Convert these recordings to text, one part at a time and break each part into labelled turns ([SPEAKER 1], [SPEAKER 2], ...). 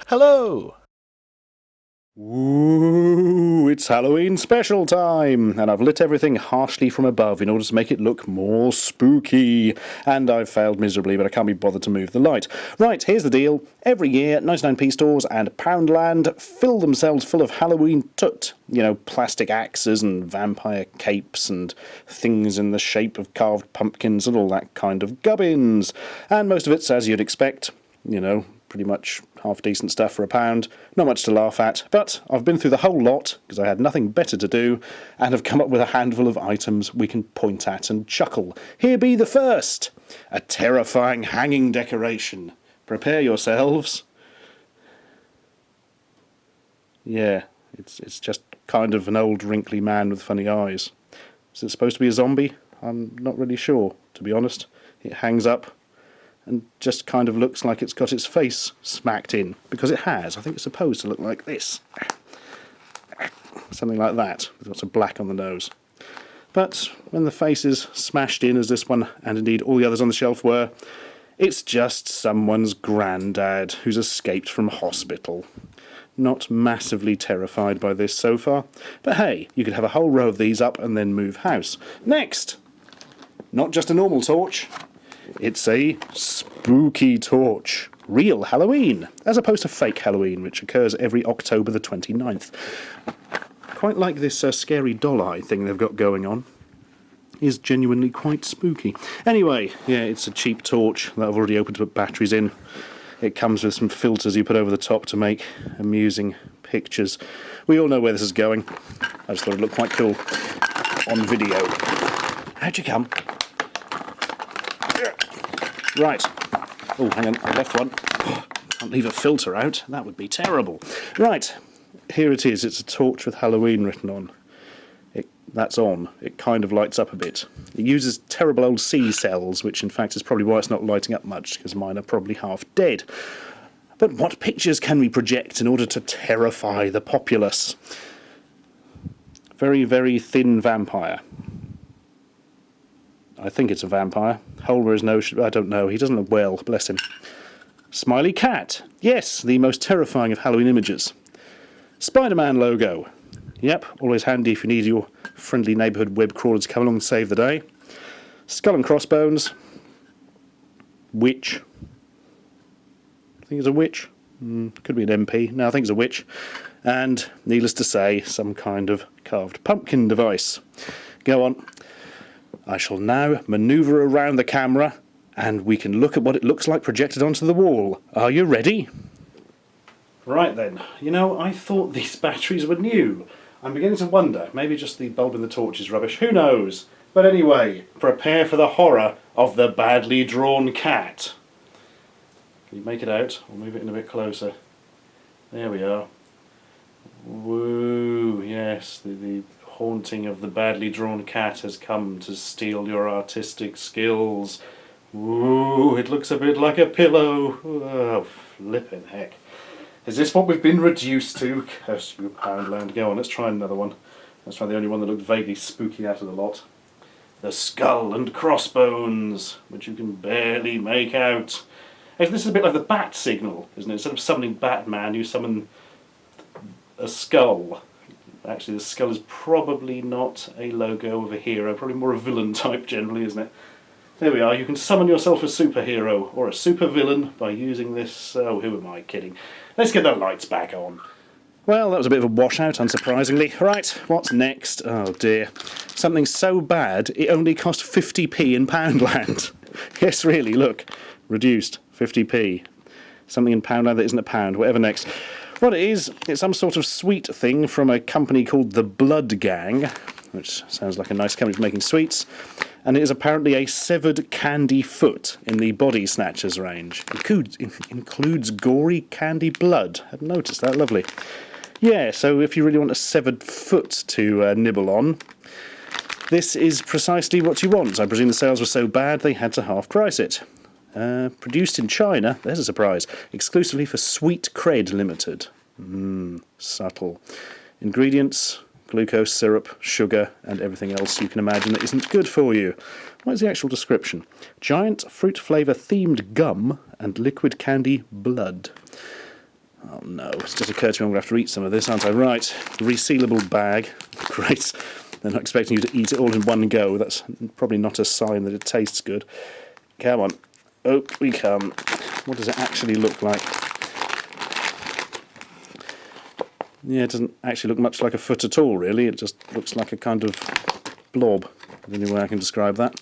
[SPEAKER 1] Hello! Ooh, it's Halloween special time, and I've lit everything harshly from above in order to make it look more spooky. And I've failed miserably, but I can't be bothered to move the light. Right, here's the deal. Every year, 99p stores and Poundland fill themselves full of Halloween tut. You know, plastic axes and vampire capes and things in the shape of carved pumpkins and all that kind of gubbins. And most of it's as you'd expect, you know, pretty much half-decent stuff for £1. Not much to laugh at, but I've been through the whole lot, because I had nothing better to do, and have come up with a handful of items we can point at and chuckle. Here be the first! A terrifying hanging decoration. Prepare yourselves. Yeah, it's just kind of an old wrinkly man with funny eyes. Is it supposed to be a zombie? I'm not really sure, to be honest. It hangs up and just kind of looks like it's got its face smacked in, because it has. I think it's supposed to look like this. Something like that, with lots of black on the nose. But when the face is smashed in, as this one, and indeed all the others on the shelf were, it's just someone's granddad who's escaped from hospital. Not massively terrified by this so far, but hey, you could have a whole row of these up and then move house. Next! Not just a normal torch. It's a spooky torch. Real Halloween, as opposed to fake Halloween, which occurs every October the 29th. Quite like this scary doll eye thing they've got going on. Is genuinely quite spooky. Anyway, yeah, it's a cheap torch that I've already opened to put batteries in. It comes with some filters you put over the top to make amusing pictures. We all know where this is going. I just thought it looked quite cool on video. How'd you come? Right. Oh, hang on, I left one. Can't leave a filter out. That would be terrible. Right. Here it is. It's a torch with Halloween written on. That's on. It kind of lights up a bit. It uses terrible old C cells, which in fact is probably why it's not lighting up much, because mine are probably half dead. But what pictures can we project in order to terrify the populace? Very, very thin vampire. I think it's a vampire. Hole where his nose should... I don't know. He doesn't look well. Bless him. Smiley cat. Yes, the most terrifying of Halloween images. Spider-Man logo. Yep, always handy if you need your friendly neighbourhood web crawler to come along and save the day. Skull and crossbones. Witch. I think it's a witch. Could be an MP. No, I think it's a witch. And, needless to say, some kind of carved pumpkin device. Go on. I shall now manoeuvre around the camera, and we can look at what it looks like projected onto the wall. Are you ready? Right then. You know, I thought these batteries were new. I'm beginning to wonder. Maybe just the bulb in the torch is rubbish. Who knows? But anyway, prepare for the horror of the badly drawn cat. Can you make it out? I'll move it in a bit closer. There we are. Woo, yes, the haunting of the badly drawn cat has come to steal your artistic skills. Ooh, it looks a bit like a pillow. Oh, flippin' heck. Is this what we've been reduced to? Curse you, Poundland. Go on, let's try another one. Let's try the only one that looked vaguely spooky out of the lot. The skull and crossbones, which you can barely make out. Actually, this is a bit like the bat signal, isn't it? Instead of summoning Batman, you summon a skull. Actually, the skull is probably not a logo of a hero, probably more a villain type generally, isn't it? There we are, you can summon yourself a superhero or a supervillain by using this... Oh, who am I kidding? Let's get the lights back on. Well, that was a bit of a washout, unsurprisingly. Right, what's next? Oh dear. Something so bad, it only cost 50p in Poundland. Yes, really, look. Reduced, 50p. Something in Poundland that isn't a pound, whatever next. What it is, it's some sort of sweet thing from a company called the Blood Gang, which sounds like a nice company for making sweets, and it is apparently a severed candy foot in the Body Snatchers range. Includes gory candy blood. I hadn't noticed that, lovely. Yeah, so if you really want a severed foot to nibble on, this is precisely what you want. I presume the sales were so bad they had to half price it. Produced in China, there's a surprise, exclusively for Sweet Cred Limited. Subtle. Ingredients, glucose syrup, sugar, and everything else you can imagine that isn't good for you. What is the actual description? Giant fruit flavour themed gum and liquid candy blood. Oh no, it's just occurred to me I'm going to have to eat some of this, aren't I? Right, resealable bag. Great. They're not expecting you to eat it all in one go. That's probably not a sign that it tastes good. Come on. Up we come. What does it actually look like? Yeah, it doesn't actually look much like a foot at all, really. It just looks like a kind of blob. The only way I can describe that.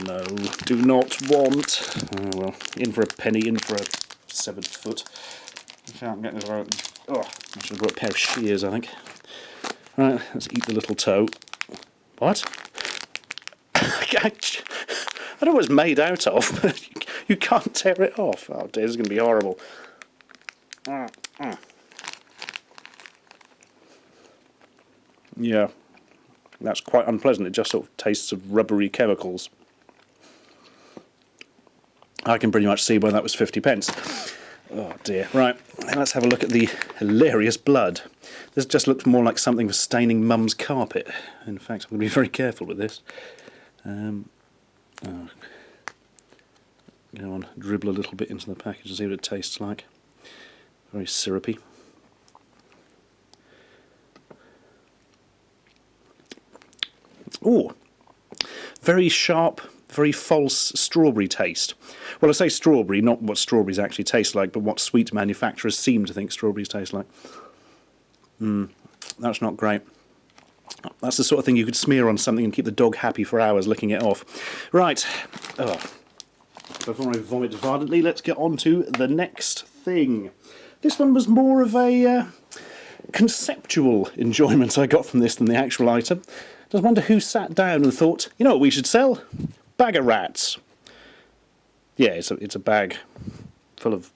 [SPEAKER 1] No, do not want. Oh, well, in for a penny, in for a severed foot. I can't get this out. Oh, I should have got a pair of shears, I think. Right, let's eat the little toe. What? I don't know what it's made out of, but you can't tear it off. Oh dear, this is going to be horrible. Yeah, that's quite unpleasant. It just sort of tastes of rubbery chemicals. I can pretty much see why that was 50p. Oh dear. Right, let's have a look at the hilarious blood. This just looks more like something for staining Mum's carpet. In fact, I'm going to be very careful with this. Go on, dribble a little bit into the package and see what it tastes like. Very syrupy. Ooh, very sharp, very false strawberry taste. Well, I say strawberry, not what strawberries actually taste like, but what sweet manufacturers seem to think strawberries taste like. That's not great. That's the sort of thing you could smear on something and keep the dog happy for hours licking it off. Right. Before I vomit violently, let's get on to the next thing. This one was more of a conceptual enjoyment I got from this than the actual item. I just wonder who sat down and thought, you know what we should sell? Bag of rats. Yeah, it's a bag full of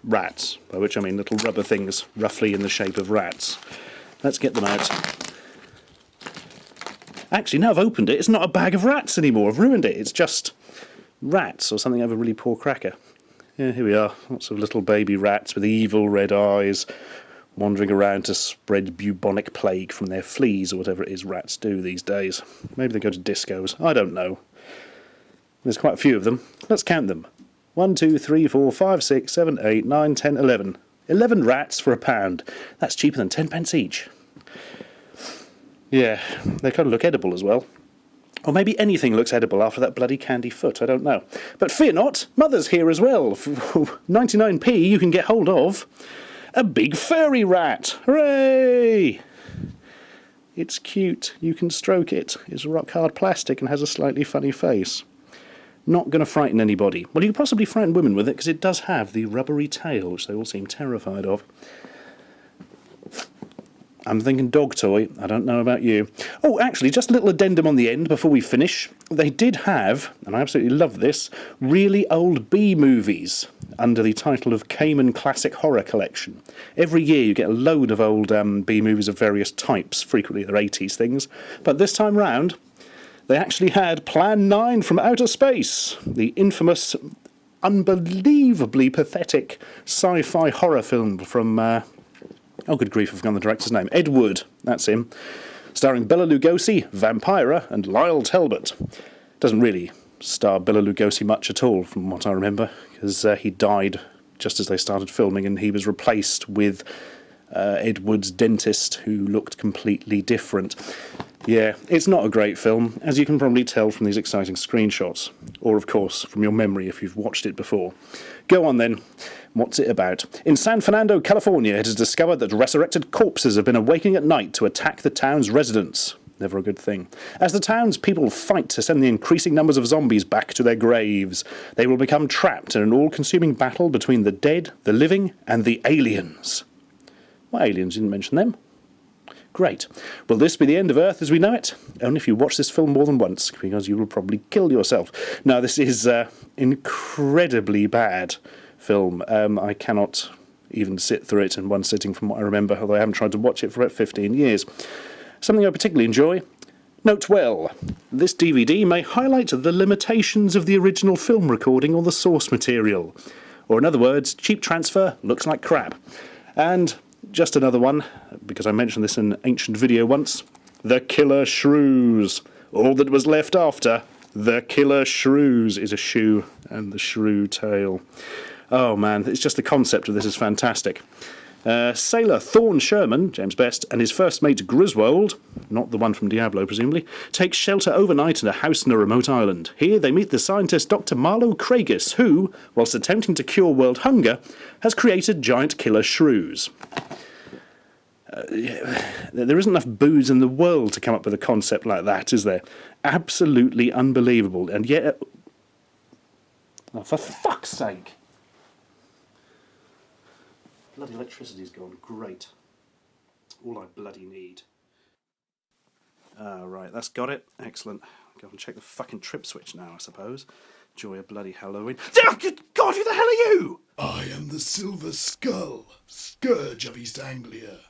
[SPEAKER 1] rats, by which I mean little rubber things roughly in the shape of rats. Let's get them out. Actually, now I've opened it, it's not a bag of rats anymore. I've ruined it. It's just rats or something over a really poor cracker. Yeah, here we are. Lots of little baby rats with evil red eyes wandering around to spread bubonic plague from their fleas or whatever it is rats do these days. Maybe they go to discos. I don't know. There's quite a few of them. Let's count them. 1, 2, 3, 4, 5, 6, 7, 8, 9, 10, 11. 11 rats for £1. That's cheaper than 10p each. Yeah, they kind of look edible as well. Or maybe anything looks edible after that bloody candy foot, I don't know. But fear not, Mother's here as well. For 99p you can get hold of a big furry rat. Hooray! It's cute, you can stroke it. It's rock hard plastic and has a slightly funny face. Not going to frighten anybody. Well, you could possibly frighten women with it because it does have the rubbery tail, which they all seem terrified of. I'm thinking dog toy. I don't know about you. Oh, actually, just a little addendum on the end before we finish. They did have, and I absolutely love this, really old B-movies under the title of Cayman Classic Horror Collection. Every year you get a load of old B-movies of various types. Frequently they're 80s things. But this time round, they actually had Plan 9 from Outer Space, the infamous, unbelievably pathetic sci-fi horror film from... oh, good grief, I've forgotten the director's name. Ed Wood, that's him. Starring Bela Lugosi, Vampira, and Lyle Talbot. Doesn't really star Bela Lugosi much at all, from what I remember, because he died just as they started filming, and he was replaced with Ed Wood's dentist, who looked completely different. Yeah, it's not a great film, as you can probably tell from these exciting screenshots. Or, of course, from your memory if you've watched it before. Go on then. What's it about? In San Fernando, California, it is discovered that resurrected corpses have been awakening at night to attack the town's residents. Never a good thing. As the townspeople fight to send the increasing numbers of zombies back to their graves, they will become trapped in an all-consuming battle between the dead, the living, and the aliens. What aliens? You didn't mention them. Great. Will this be the end of Earth as we know it? Only if you watch this film more than once, because you will probably kill yourself. No, this is incredibly bad film. I cannot even sit through it in one sitting from what I remember, although I haven't tried to watch it for about 15 years. Something I particularly enjoy. Note well, this DVD may highlight the limitations of the original film recording or the source material. Or in other words, cheap transfer looks like crap. And just another one, because I mentioned this in an ancient video once, The Killer Shrews. All that was left after The Killer Shrews is a shoe and the shrew tail. Oh man, it's just the concept of this is fantastic. Sailor Thorne Sherman, James Best, and his first mate Griswold, not the one from Diablo presumably, take shelter overnight in a house in a remote island. Here they meet the scientist Dr. Marlowe Cragis, who, whilst attempting to cure world hunger, has created giant killer shrews. There isn't enough booze in the world to come up with a concept like that, is there? Absolutely unbelievable, and yet... Oh, for fuck's sake! Bloody electricity's gone. Great. All I bloody need. Right, that's got it. Excellent. Go and check the fucking trip switch now, I suppose. Enjoy a bloody Halloween. Oh, good God, who the hell are you?
[SPEAKER 2] I am the Silver Skull, Scourge of East Anglia.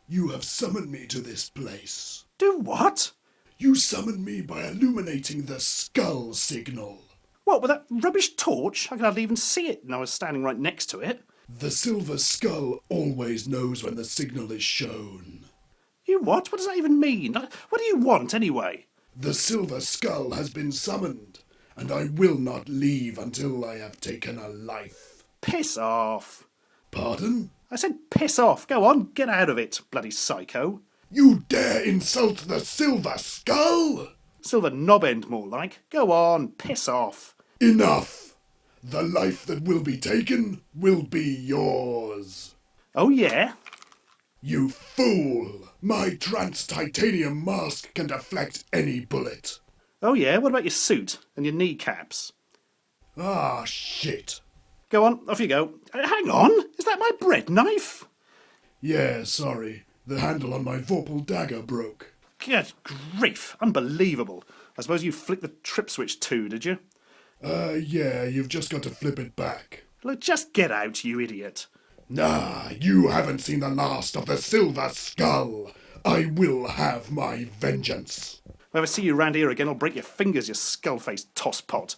[SPEAKER 2] You have summoned me to this place.
[SPEAKER 1] Do what?
[SPEAKER 2] You summoned me by illuminating the skull signal.
[SPEAKER 1] What, with that rubbish torch? I could hardly even see it, and I was standing right next to it.
[SPEAKER 2] The Silver Skull always knows when the signal is shown.
[SPEAKER 1] You what? What does that even mean? What do you want, anyway?
[SPEAKER 2] The Silver Skull has been summoned, and I will not leave until I have taken a life.
[SPEAKER 1] Piss off.
[SPEAKER 2] Pardon?
[SPEAKER 1] I said piss off. Go on, get out of it, bloody psycho.
[SPEAKER 2] You dare insult the Silver Skull?
[SPEAKER 1] Silver knobend, more like. Go on, piss off.
[SPEAKER 2] Enough! The life that will be taken will be yours.
[SPEAKER 1] Oh, yeah?
[SPEAKER 2] You fool! My trans-titanium mask can deflect any bullet.
[SPEAKER 1] Oh, yeah? What about your suit and your kneecaps?
[SPEAKER 2] Ah, shit.
[SPEAKER 1] Go on, off you go. Hang on, is that my bread knife?
[SPEAKER 2] Yeah, sorry. The handle on my Vorpal dagger broke.
[SPEAKER 1] Good grief, unbelievable. I suppose you flicked the trip switch too, did you?
[SPEAKER 2] Yeah, you've just got to flip it back.
[SPEAKER 1] Look, just get out, you idiot.
[SPEAKER 2] Nah, you haven't seen the last of the Silver Skull. I will have my vengeance.
[SPEAKER 1] If I ever see you round here again, I'll break your fingers, you skull-faced tosspot.